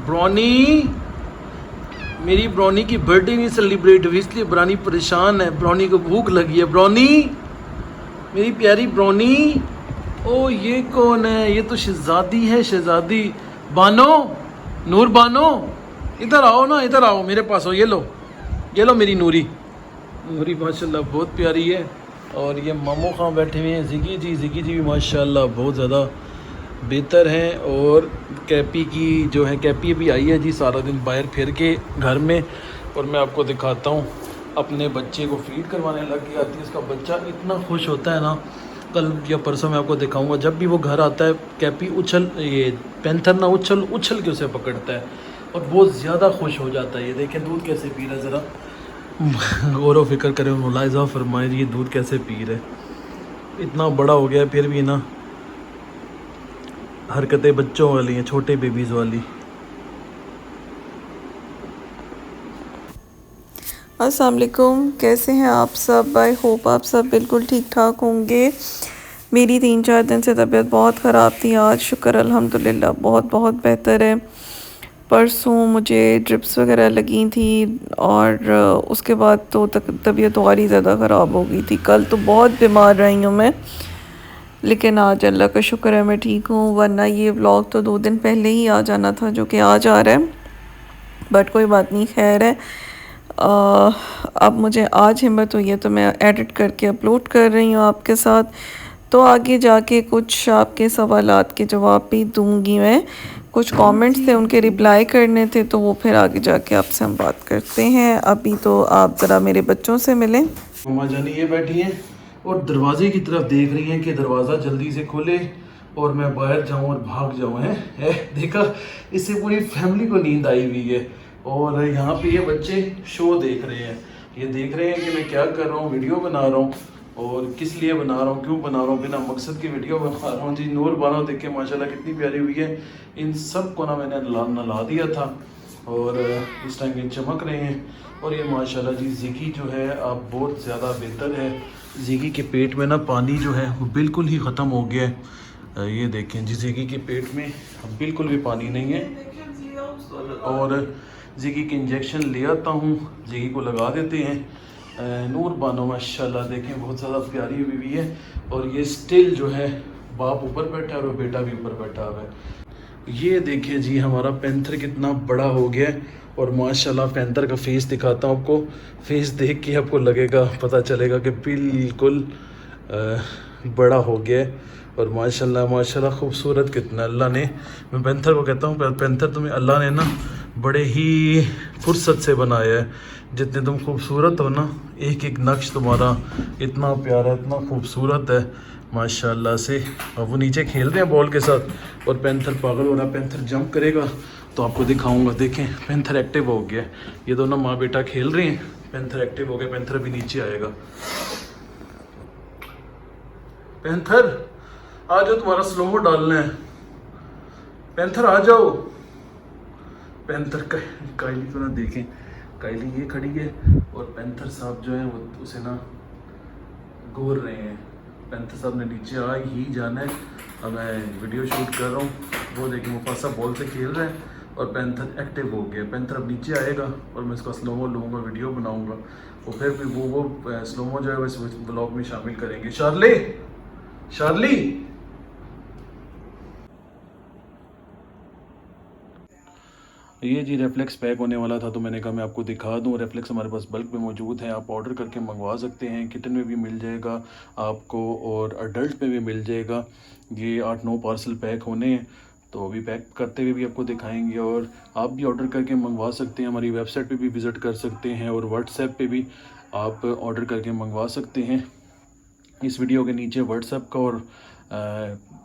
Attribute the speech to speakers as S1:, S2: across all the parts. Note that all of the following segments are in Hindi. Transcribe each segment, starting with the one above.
S1: ब्रॉनी, मेरी ब्रॉनी की बर्थडे नहीं सेलिब्रेट हुई इसलिए ब्रॉनी परेशान है। ब्रॉनी को भूख लगी है। ब्रॉनी, मेरी प्यारी ब्रॉनी। ओ ये कौन है? ये तो शहजादी है, शहजादी। बानो, नूर बानो, इधर आओ ना, इधर आओ मेरे पास हो। ये लो मेरी नूरी। नूरी माशाल्लाह बहुत प्यारी है। और ये मामू खां बैठे हुए हैं। ज़िगी जी भी माशाल्लाह बहुत ज़्यादा बेहतर हैं। और कैपी की जो है, कैपी अभी आई है जी सारा दिन बाहर फिर के घर में। और मैं आपको दिखाता हूँ, अपने बच्चे को फीड करवाने लग गई आती है। इसका बच्चा इतना खुश होता है ना, कल या परसों मैं आपको दिखाऊंगा। जब भी वो घर आता है कैपी ये पैंथर ना उछल के उसे पकड़ता है और बहुत ज़्यादा खुश हो जाता है। ये देखें दूध कैसे पी रहा है, ज़रा गौर व फिक्र करें, मुलाहिज़ा फरमाए ये दूध कैसे पी रहे। इतना बड़ा हो गया फिर भी ना हरकतें बच्चों वाली हैं, छोटे बेबीज़ वाली।
S2: अस्सलाम वालेकुम, कैसे हैं आप सब? आई होप आप सब बिल्कुल ठीक ठाक होंगे। मेरी 3-4 दिन से तबीयत बहुत ख़राब थी। आज शुक्र अल्हम्दुलिल्लाह बहुत बहुत बेहतर है। परसों मुझे ड्रिप्स वगैरह लगी थी और उसके बाद तो तबीयत और ही ज़्यादा ख़राब हो गई थी। कल तो बहुत बीमार रही हूँ मैं, लेकिन आज अल्लाह का शुक्र है मैं ठीक हूँ। वरना ये व्लॉग तो 2 दिन पहले ही आ जाना था, जो कि आज आ रहा है, बट कोई बात नहीं, खैर है। अब मुझे आज हिम्मत हुई है तो मैं एडिट करके अपलोड कर रही हूँ आपके साथ। तो आगे जाके कुछ आपके सवालात के जवाब भी दूंगी मैं। कुछ कमेंट्स थे उनके रिप्लाई करने थे, तो वो फिर आगे जाके आपसे हम बात करते हैं। अभी तो आप ज़रा मेरे बच्चों से मिलें।
S1: मम्मा जानी ये बैठी हैं और दरवाजे की तरफ देख रही हैं कि दरवाज़ा जल्दी से खोले और मैं बाहर जाऊं और भाग जाऊं। है देखा, इससे पूरी फैमिली को नींद आई हुई है। और यहाँ पे ये बच्चे शो देख रहे हैं। ये देख रहे हैं कि मैं क्या कर रहा हूँ, वीडियो बना रहा हूँ। और किस लिए बना रहा हूँ, क्यों बना रहा हूँ, बिना मकसद की वीडियो बना रहा हूँ जी। नूर बानो देख के माशाल्लाह कितनी प्यारी हुई है। इन सब को ना मैंने नला दिया था और इस टाइम ये चमक रहे हैं। और ये माशाल्लाह जी ज़िगी जो है अब बहुत ज़्यादा बेहतर है। ज़िगी के पेट में ना पानी जो है वो बिल्कुल ही ख़त्म हो गया है। ये देखें जी, ज़िगी के पेट में अब बिल्कुल भी पानी नहीं है। और ज़िगी के इंजेक्शन ले आता हूँ, ज़िगी को लगा देते हैं। नूर बानो माशाल्लाह देखें बहुत ज़्यादा प्यारी हुई है। और ये स्टिल जो है बाप ऊपर बैठा है और बेटा भी ऊपर बैठा हुआ है। ये देखिए जी हमारा पैंथर कितना बड़ा हो गया है। और माशाल्लाह पैंथर का फेस दिखाता हूँ आपको। फेस देख के आपको लगेगा, पता चलेगा कि बिल्कुल बड़ा हो गया है। और माशाल्लाह माशाल्लाह खूबसूरत कितना अल्लाह ने, मैं पैंथर को कहता हूँ पैंथर तुम्हें अल्लाह ने ना बड़े ही फुर्सत से बनाया है। जितने तुम खूबसूरत हो ना, एक एक नक्श तुम्हारा इतना प्यारा, इतना खूबसूरत है माशाल्लाह से। अब वो नीचे खेल रहे हैं बॉल के साथ और पैंथर पागल हो रहा है। पैंथर जंप करेगा तो आपको दिखाऊंगा। देखें पैंथर एक्टिव हो गया। ये दोनों माँ बेटा खेल रहे हैं, पैंथर एक्टिव हो गया। पैंथर भी नीचे आएगा। पैंथर आ जाओ, तुम्हारा स्लोमो डालना है। पैंथर आ जाओ। पैंथर काइली को ना देखें, काइली ये खड़ी है और पैंथर साहब जो है वो उसे ना घूर रहे हैं। पैंथर साहब ने नीचे आ ही जाना है। अब मैं वीडियो शूट कर रहा हूँ, वो देखिए मुफासा बॉल से खेल रहा है और पैंथर एक्टिव हो गया। पैंथर अब नीचे आएगा और मैं इसका स्लोमो लूँगा, वीडियो बनाऊँगा। और फिर भी वो स्लोमो जो है वो इस ब्लॉग में शामिल करेंगे। शार्ली ये जी रेफ्लेक्स पैक होने वाला था तो मैंने कहा मैं आपको दिखा दूं। रेफ्लेक्स हमारे पास बल्क में मौजूद है, आप ऑर्डर करके मंगवा सकते हैं। किटन में भी मिल जाएगा आपको और अडल्ट में भी मिल जाएगा। ये 8-9 पार्सल पैक होने हैं, तो अभी पैक करते हुए भी आपको दिखाएंगे। और आप भी ऑर्डर करके मंगवा सकते हैं, हमारी वेबसाइट पर भी विज़िट कर सकते हैं और व्हाट्सएप पर भी आप ऑर्डर करके मंगवा सकते हैं। इस वीडियो के नीचे व्हाट्सएप का और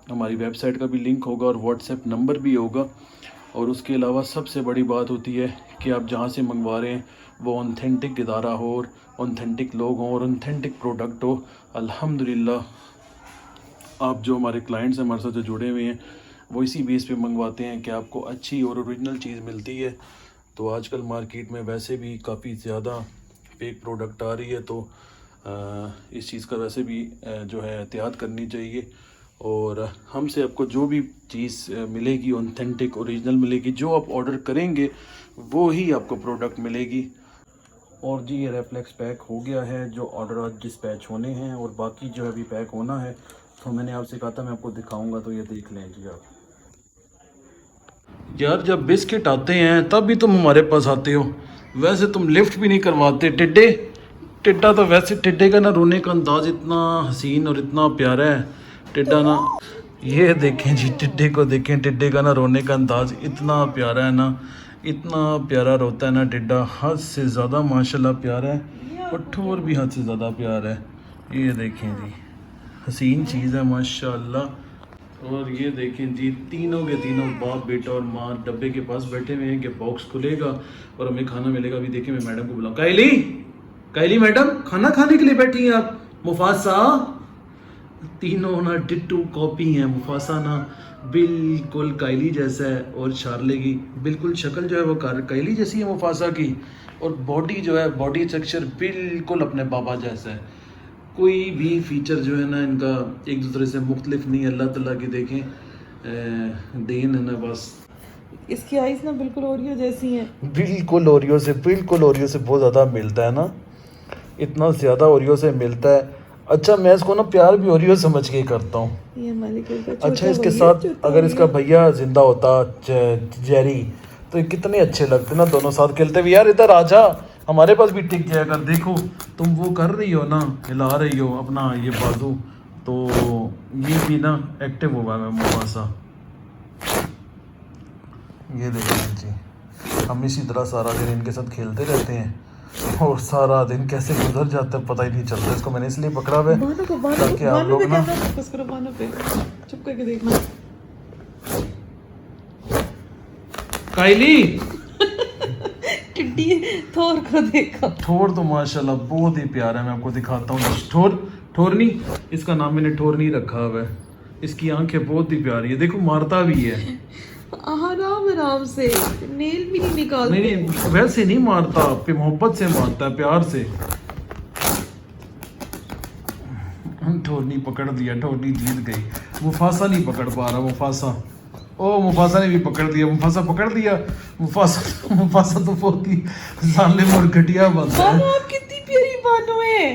S1: हमारी वेबसाइट का भी लिंक होगा और व्हाट्सएप नंबर भी होगा। और उसके अलावा सबसे बड़ी बात होती है कि आप जहाँ से मंगवा रहे हैं वो ऑथेंटिक इदारा हो और ऑथेंटिक लोग हों और ऑथेंटिक प्रोडक्ट हो। अल्हम्दुलिल्लाह आप जो हमारे क्लाइंट्स हैं हमारे साथ जो जुड़े हुए हैं वो इसी बेस पे मंगवाते हैं कि आपको अच्छी और ओरिजिनल चीज़ मिलती है। तो आजकल मार्केट में वैसे भी काफ़ी ज़्यादा फेक प्रोडक्ट आ रही है, तो इस चीज़ का वैसे भी जो है एहतियात करनी चाहिए। और हमसे आपको जो भी चीज़ मिलेगी ऑथेंटिक ओरिजिनल मिलेगी, जो आप ऑर्डर करेंगे वो ही आपको प्रोडक्ट मिलेगी। और जी ये रेफ्लेक्स पैक हो गया है, जो ऑर्डर आज डिस्पैच होने हैं, और बाकी जो है अभी पैक होना है। तो मैंने आपसे कहा था मैं आपको दिखाऊंगा, तो ये देख लें जी आप। यार जब बिस्किट आते हैं तब भी तुम हमारे पास आते हो, वैसे तुम लिफ्ट भी नहीं करवाते। टिड्डे टिड्डा तो वैसे टिड्डे का ना रोने का अंदाज इतना हसीन और इतना प्यारा है। टिड्डा ना, ये देखें जी, टिड्डे को देखें, टिड्डे का ना रोने का अंदाज इतना प्यारा है ना, इतना प्यारा रोता है ना टिड्डा, हद से ज़्यादा माशाल्लाह प्यारा है, और ठोर भी हद से ज़्यादा प्यारा है। ये देखें जी, हसीन चीज़ है माशाल्लाह। और ये देखें जी, तीनों के तीनों बाप बेटा और माँ डब्बे के पास बैठे हुए हैं कि बॉक्स खुलेगा और हमें खाना मिलेगा। अभी देखिए मैं मैडम को बुलाऊँ, कायली कायली मैडम खाना खाने के लिए बैठी हैं आप। मुफासा, तीनों ना डिट्टू कॉपी हैं। मुफासा ना बिल्कुल कायली जैसा है, और शार्ले की बिल्कुल शक्ल जो है वो कायली जैसी है मुफासा की, और बॉडी जो है, बॉडी स्ट्रक्चर बिल्कुल अपने पापा जैसा है। कोई भी फीचर जो है ना इनका एक दूसरे से मुख्तलिफ नहीं। अल्लाह ताला की देखें देन है ना बस।
S2: इसकी आइज़ ना बिल्कुल ओरियो जैसी हैं।
S1: बिल्कुल ओरियो से बहुत ज़्यादा मिलता है ना, इतना ज़्यादा ओरियो से मिलता है। अच्छा मैं इसको ना प्यार भी ओरियो समझ के करता हूँ।
S2: ये हमारे घर का छोटा
S1: अच्छा इसके
S2: भैया,
S1: साथ
S2: छोटा
S1: अगर इसका
S2: भैया।
S1: भैया जिंदा होता जेरी, तो ये कितने अच्छे लगते ना, दोनों साथ खेलते हुए। यार इधर आजा, हमारे पास भी टिक जाया कर। देखो तुम वो कर रही हो ना, हिला रही हो अपना ये बाजू, तो ये भी ना एक्टिव हुआ है मुफासा। ये देखें जी, हम इसी तरह सारा दिन इनके साथ खेलते रहते हैं, और सारा दिन कैसे गुजर जाता है पता ही नहीं चलता। इसको मैंने इसलिए पकड़ा हुआ है ताकि आप लोग ना
S2: चुप करके देखना।
S1: कायली
S2: टिड्डी थोर को देखो।
S1: ठोर तो माशाल्लाह बहुत ही प्यारा है, मैं आपको दिखाता हूँ। ठोरनी, इसका नाम मैंने ठोरनी रखा हुआ है। इसकी आंखें बहुत ही प्यारी है, देखो मारता भी है।
S2: आराम आराम से, नेल भी नहीं निकालते।
S1: नहीं वैसे नहीं मारता, मोहब्बत से मारता है, प्यार से। ठोरनी पकड़ दिया, ठोरनी जीत गई। मुफासा नहीं पकड़ पा रहा, मुफासा। ओ मुफासा ने भी पकड़ दिया, मुफासा पकड़ दिया। मुफासा तो बहुत ही जालिम और घटिया बनता है।
S2: बानो आप कितनी प्यारी बानो है।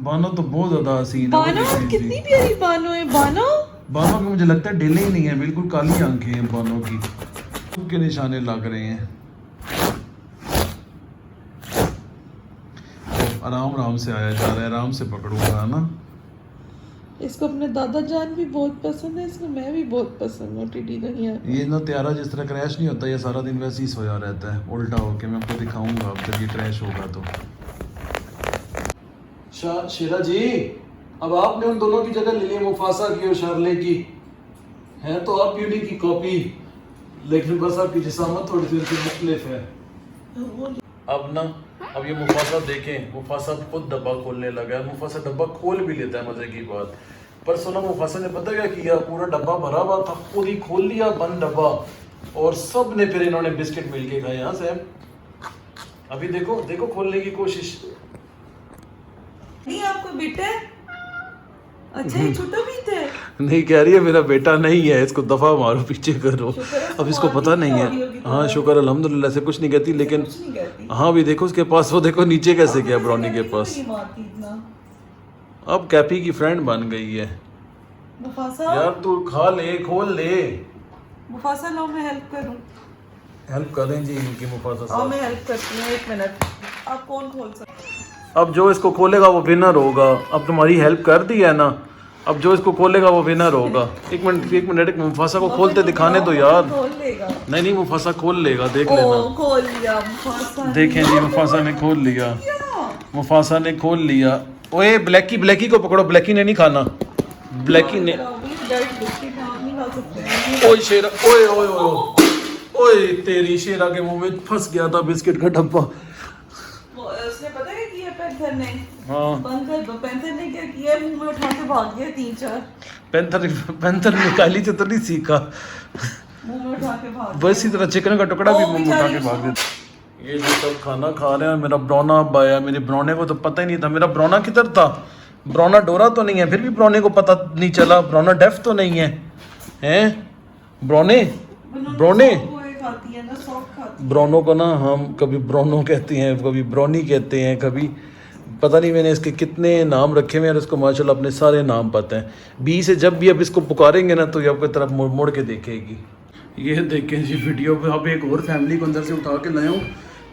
S1: बानो तो बहुत ज्यादा हसीन है।
S2: बानो आप कितनी प्यारी बानो है। बानो
S1: बानो की मुझे लगता है ढीले ही नहीं है, बिल्कुल काली आंखें हैं बानो की, उनके निशाने लग रहे हैं। आराम आराम से आया जा रहा है, आराम से पकड़ूंगा ना।
S2: इसको अपने दादा जान भी बहुत पसंद है, इसको मैं भी बहुत पसंद हूँ। टिड्डी दुनिया
S1: ये ना त्यारा जिस तरह क्रैश नहीं होता, ये सारा दिन वैसे ही सोया रहता है उल्टा होके। मैं आपको दिखाऊंगा अब जब ये क्रैश होगा तो। शेरा जी, अब आपने उन दोनों की जगह ले ली, मुफासा की और शार्ले की। है तो आप ब्यूटी की कॉपी, लेकिन बस आपकी जिसामत थोड़ी सी मुख्तलिफ है। अब ना, अब ये मुफासा देखें, मुफासा खुद डब्बा खोलने लगा है। मुफासा डब्बा खोल भी लेता है, मजे की बात। पर सुना मुफासा ने पता क्या किया, पूरा डब्बा भरा हुआ था, खुद ही खोल लिया बंद डब्बा, और सब ने फिर इन्होंने बिस्किट मिलके खाए। यहाँ से अभी देखो देखो खोलने की कोशिश।
S2: नहीं आपको बेटा है? अच्छा ये छोटा भी था।
S1: नहीं कह रही है मेरा बेटा नहीं है, इसको दफा मारो, पीछे करो। अब इसको पता नहीं है। हाँ शुक्र अल्हम्दुलिल्लाह से कुछ नहीं कहती, लेकिन हाँ भी देखो उसके पास, वो देखो नीचे कैसे गया ब्राउनी के पास। अब कैपी की फ्रेंड बन गई है।
S2: मुफासा
S1: यार तू खा ले, खोल ले।
S2: मुफासा लो मैं हेल्प करूं।
S1: हेल्प करें जी इनकी मुफासा
S2: और
S1: साहब।
S2: मैं हेल्प करती हूँ, 1 मिनट। आप कौन खोल सकते हैं?
S1: अब जो इसको खोलेगा वो विनर होगा। अब तुम्हारी हेल्प कर दी है ना, अब जो इसको खोलेगा वो विनर होगा। एक मिनट मुफासा को खोलते दिखाने दो यार।
S2: खोल लेगा।
S1: नहीं मुफासा खोल लेगा, देख लेना।
S2: खोल लिया मुफासा।
S1: देखें जी मुफासा ने खोल लिया, मुफासा ने खोल लिया। ओए ब्लैकी को पकड़ो, ब्लैकी ने नहीं खाना, ब्लैकी ने। ओए शेरा, ओए ओए ओए ओए तेरी शेरा के मुंह में फंस गया था बिस्किट का डब्बा।
S2: उसने पता है किया पैंथर ने?
S1: हाँ
S2: पैंथर ने क्या किया, मुंह में उठा के भाग गया 3-4।
S1: पैंथर ने काली से तो नहीं सीखा,
S2: मुंह में उठा के भाग
S1: बस इसी तरह चिकन का टुकड़ा भी मुंह में उठा के भाग देता। ये जो सब खाना खा रहे हैं, मेरा ब्रौना अब आया। मेरे ब्रौने को तो पता ही नहीं था, मेरा ब्रौना किधर था। ब्रोना डोरा तो नहीं है, फिर भी ब्रोने को पता नहीं चला, ब्रोना डेफ तो नहीं है, हैं ब्रोने ब्रोने
S2: खाती है ना, सॉफ्ट खाती है।
S1: ब्रोनो को ना हम कभी ब्रोनो कहते हैं, कभी ब्रोनी कहते हैं, कभी पता नहीं मैंने इसके कितने नाम रखे हुए हैं और इसको माशाल्लाह अपने सारे नाम पता हैं। बी से जब भी अब इसको पुकारेंगे ना तो ये आपकी तरफ मुड़ मुड़ के देखेगी। ये देखें जी वीडियो पे अब एक और फैमिली को अंदर से उठा के लाया हूँ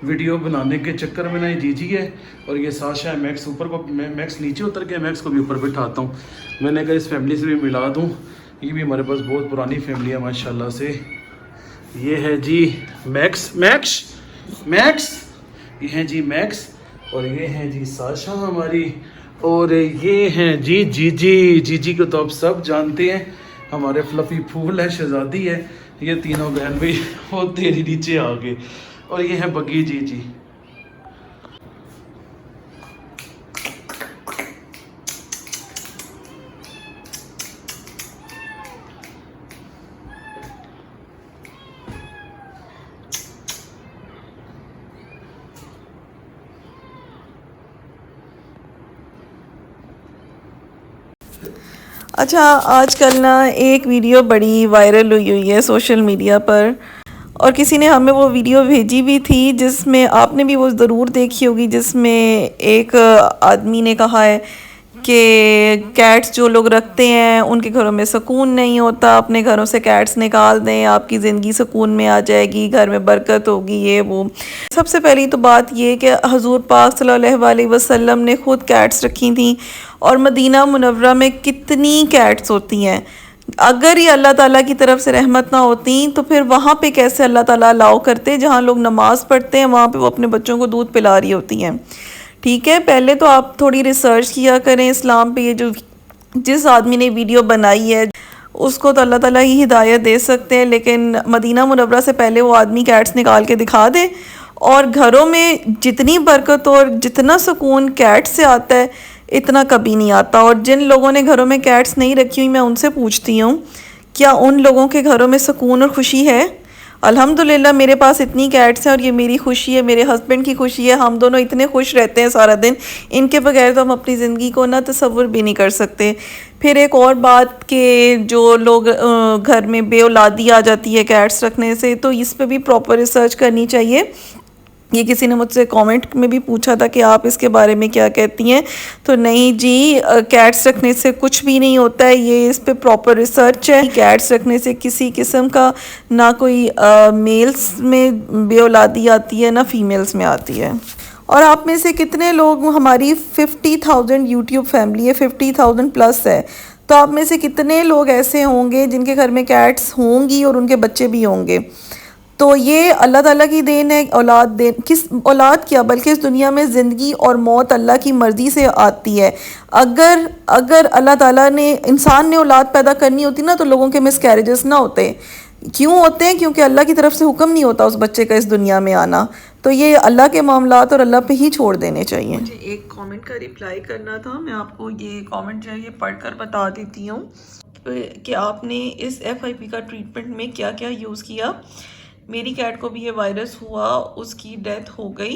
S1: वीडियो बनाने के चक्कर में ना। ये जीजी है और ये साशा है, मैक्स ऊपर को, मैक्स नीचे उतर के मैक्स को भी ऊपर बिठाता हूँ। मैंने कहा इस फैमिली से भी मिला दूँ, ये भी हमारे पास बहुत पुरानी फैमिली है माशाल्लाह से। ये है जी मैक्स मैक्स मैक्स, ये है जी मैक्स और ये हैं जी साशा हमारी, और ये हैं जी जीजी। जीजी को तो आप सब जानते हैं, हमारे फ्लफी फूल है, शहजादी है। ये तीनों बहन भाई वो तेरी नीचे आ गए। और ये है बगी जीजी।
S2: अच्छा, आजकल ना एक वीडियो बड़ी वायरल हुई है सोशल मीडिया पर, और किसी ने हमें वो वीडियो भेजी भी थी जिसमें आपने भी वो ज़रूर देखी होगी, जिसमें एक आदमी ने कहा है कि कैट्स जो लोग रखते हैं उनके घरों में सुकून नहीं होता, अपने घरों से कैट्स निकाल दें, आपकी ज़िंदगी सुकून में आ जाएगी, घर में बरकत होगी, ये वो। सबसे पहली तो बात ये कि हजूर पाक सल्लल्लाहु अलैहि वसल्लम ने ख़ुद कैट्स रखी थी, और मदीना मुनव्वरा में कितनी कैट्स होती हैं। अगर ये अल्लाह ताला की तरफ से रहमत ना होती तो फिर वहाँ पे कैसे अल्लाह ताला अलाउ करते, जहाँ लोग नमाज़ पढ़ते हैं वहाँ पे वो अपने बच्चों को दूध पिला रही होती हैं। ठीक है, पहले तो आप थोड़ी रिसर्च किया करें इस्लाम पे। ये जो जिस आदमी ने वीडियो बनाई है उसको तो अल्लाह ताला ही हिदायत दे सकते हैं, लेकिन मदीना मुनव्वरा से पहले वो आदमी कैट्स निकाल के दिखा दे, और घरों में जितनी बरकत और जितना सुकून कैट से आता है इतना कभी नहीं आता। और जिन लोगों ने घरों में कैट्स नहीं रखी हुई, मैं उनसे पूछती हूँ क्या उन लोगों के घरों में सुकून और ख़ुशी है? अल्हम्दुलिल्लाह मेरे पास इतनी कैट्स हैं और ये मेरी खुशी है, मेरे हस्बैंड की खुशी है, हम दोनों इतने खुश रहते हैं सारा दिन। इनके बगैर तो हम अपनी ज़िंदगी को ना तसव्वुर भी नहीं कर सकते। फिर एक और बात कि जो लोग घर में बेऔलादी आ जाती है कैट्स रखने से, तो इस पर भी प्रॉपर रिसर्च करनी चाहिए। ये किसी ने मुझसे कमेंट में भी पूछा था कि आप इसके बारे में क्या कहती हैं, तो नहीं जी, कैट्स रखने से कुछ भी नहीं होता है, ये इस पे प्रॉपर रिसर्च है। कैट्स रखने से किसी किस्म का ना कोई मेल्स में बेऔलादी आती है ना फीमेल्स में आती है। और आप में से कितने लोग, हमारी 50,000 यूट्यूब फैमिली है, 50,000 प्लस है, तो आप में से कितने लोग ऐसे होंगे जिनके घर में कैट्स होंगी और उनके बच्चे भी होंगे? तो ये अल्लाह ताला की देन है। औलाद देन, किस औलाद क्या बल्कि इस दुनिया में ज़िंदगी और मौत अल्लाह की मर्ज़ी से आती है। अगर अल्लाह ताला ने, इंसान ने औलाद पैदा करनी होती ना, तो लोगों के मिसकैरेजेस ना होते। क्यों होते हैं? क्योंकि अल्लाह की तरफ से हुक्म नहीं होता उस बच्चे का इस दुनिया में आना। तो ये अल्लाह के मामलात और अल्लाह पे ही छोड़ देने चाहिए। मुझे एक कमेंट का रिप्लाई करना था, मैं आपको ये कमेंट जो है ये पढ़कर बता देती हूँ कि आपने इस FIP का ट्रीटमेंट में क्या क्या यूज़ किया। मेरी कैट को भी ये वायरस हुआ, उसकी डेथ हो गई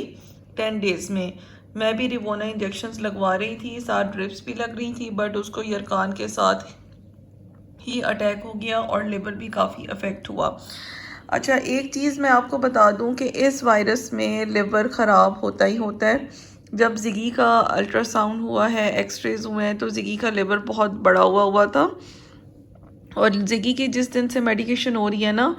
S2: 10 डेज़ में। मैं भी रिवोना इंजेक्शंस लगवा रही थी, साथ ड्रिप्स भी लग रही थी, बट उसको यरकान के साथ ही अटैक हो गया और लिवर भी काफ़ी अफेक्ट हुआ। अच्छा, एक चीज़ मैं आपको बता दूं कि इस वायरस में लिवर ख़राब होता ही होता है। जब ज़िगी का अल्ट्रासाउंड हुआ है, एक्सरेज हुए हैं, तो ज़िगी का लिवर बहुत बड़ा हुआ था, और ज़िगी की जिस दिन से मेडिकेशन हो रही है ना,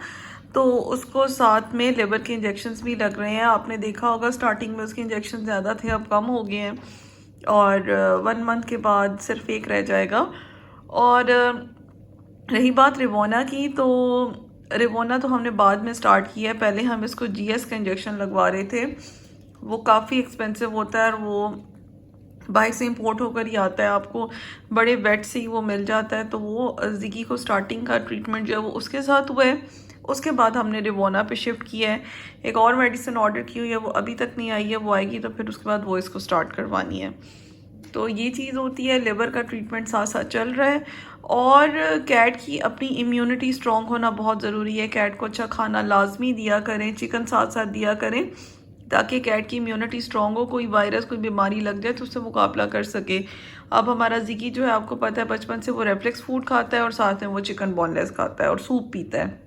S2: तो उसको साथ में लिवर के इंजेक्शंस भी लग रहे हैं। आपने देखा होगा स्टार्टिंग में उसके इंजेक्शन ज़्यादा थे, अब कम हो गए हैं, और 1 मंथ के बाद सिर्फ एक रह जाएगा। और रही बात रिवोना की, तो रिवोना तो हमने बाद में स्टार्ट किया है। पहले हम इसको GS का इंजेक्शन लगवा रहे थे, वो काफ़ी एक्सपेंसिव होता है और वो बाहर से इंपोर्ट होकर ही आता है, आपको बड़े वेट से ही वो मिल जाता है। तो वो ज़िगी को स्टार्टिंग का ट्रीटमेंट जो है वो उसके साथ हुआ है। उसके बाद हमने रिवोना पे शिफ्ट किया है। एक और मेडिसिन ऑर्डर की हुई है, वो अभी तक नहीं आई है, वो आएगी तो फिर उसके बाद वो इसको स्टार्ट करवानी है। तो ये चीज़ होती है। लिवर का ट्रीटमेंट साथ साथ चल रहा है, और कैट की अपनी इम्यूनिटी स्ट्रॉन्ग होना बहुत ज़रूरी है। कैट को अच्छा खाना लाजमी दिया करें, चिकन साथ साथ दिया करें, ताकि कैट की इम्यूनिटी स्ट्रॉन्ग हो, कोई वायरस कोई बीमारी लग जाए तो उससे मुकाबला कर सके। अब हमारा जिकी जो है आपको पता है बचपन से वो रेफ्लेक्स फूड खाता है और साथ में वो चिकन बोनलेस खाता है और सूप पीता है,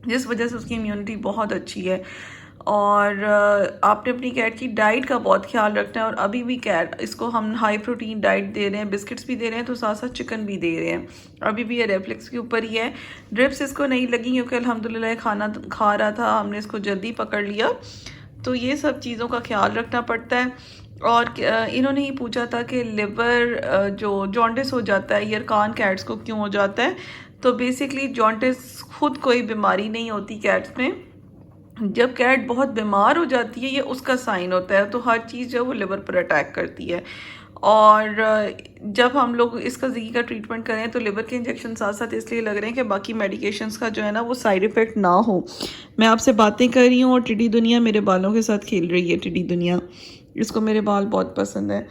S2: जिस वजह से उसकी इम्यूनिटी बहुत अच्छी है। और आपने अपनी कैट की डाइट का बहुत ख्याल रखना है। और अभी भी कैट इसको हम हाई प्रोटीन डाइट दे रहे हैं, बिस्किट्स भी दे रहे हैं तो साथ साथ चिकन भी दे रहे हैं। अभी भी ये रेफ्लेक्स के ऊपर ही है। ड्रिप्स इसको नहीं लगी क्योंकि अल्हम्दुलिल्लाह खाना खा रहा था, हमने इसको जल्दी पकड़ लिया। तो ये सब चीज़ों का ख्याल रखना पड़ता है। और इन्होंने ही पूछा था कि लिवर जो जॉन्डिस हो जाता है यरकान कैट्स को क्यों हो जाता है। तो बेसिकली जॉन्डिस खुद कोई बीमारी नहीं होती कैट्स में, जब कैट बहुत बीमार हो जाती है ये उसका साइन होता है। तो हर चीज़ जो है वो लिवर पर अटैक करती है। और जब हम लोग इसका जिकी का ट्रीटमेंट करें तो लिवर के इंजेक्शन साथ साथ इसलिए लग रहे हैं कि बाकी मेडिकेशंस का जो है ना वो साइड इफ़ेक्ट ना हो। मैं आपसे बातें कर रही हूँ और टिड्डी दुनिया मेरे बालों के साथ खेल रही है। टिड्डी दुनिया, इसको मेरे बाल बहुत पसंद है।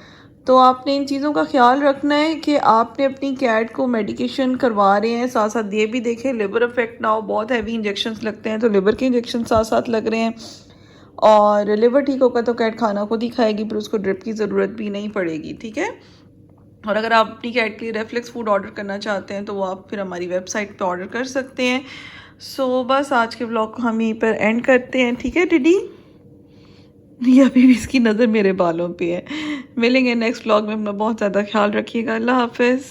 S2: तो आपने इन चीज़ों का ख्याल रखना है कि आपने अपनी कैट को मेडिकेशन करवा रहे हैं, साथ साथ ये भी देखें लिवर अफेक्ट ना हो। बहुत हैवी इंजेक्शंस लगते हैं तो लिवर के इंजेक्शन साथ साथ लग रहे हैं। और लिवर ठीक होगा तो कैट खाना खुद ही खाएगी, फिर उसको ड्रिप की ज़रूरत भी नहीं पड़ेगी, ठीक है। और अगर आप अपनी कैट के लिए रेफ्लेक्स फूड ऑर्डर करना चाहते हैं तो वो आप फिर हमारी वेबसाइट पे ऑर्डर कर सकते हैं। सो बस आज के व्लॉग को हम यहीं पर एंड करते हैं, ठीक है टिड्डी। ये अभी भी इसकी नज़र मेरे बालों पे है। मिलेंगे नेक्स्ट व्लॉग में, अपना बहुत ज़्यादा ख्याल रखिएगा। अल्लाह हाफिज़।